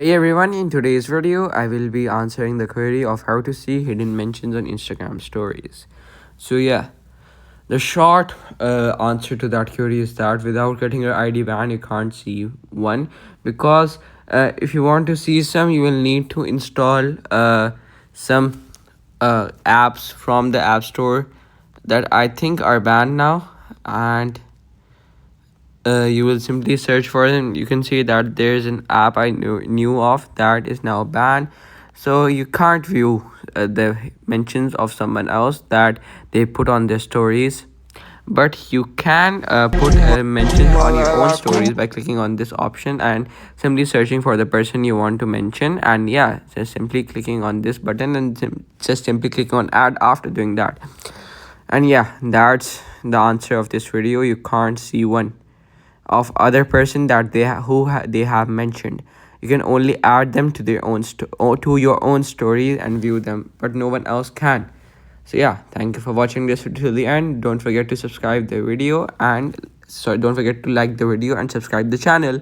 Hey everyone, in today's video, I will be answering the query of how to see hidden mentions on Instagram stories. So, yeah, the short answer to that query is that without getting your ID banned, you can't see one because if you want to see some, you will need to install some apps from the App Store that I think are banned now, and you will simply search for them. You can see that there's an app I knew of that is now banned, so you can't view the mentions of someone else that they put on their stories, but you can put mentions on your own stories by clicking on this option and simply searching for the person you want to mention, and yeah, just simply clicking on this button and just simply clicking on add after doing that. And yeah, that's the answer of this video. You can't see one of other person that they have mentioned. You can only add them to their own to your own stories and view them, but no one else can. So yeah, thank you for watching this till the end. Don't forget to subscribe the video and don't forget to like the video and subscribe the channel.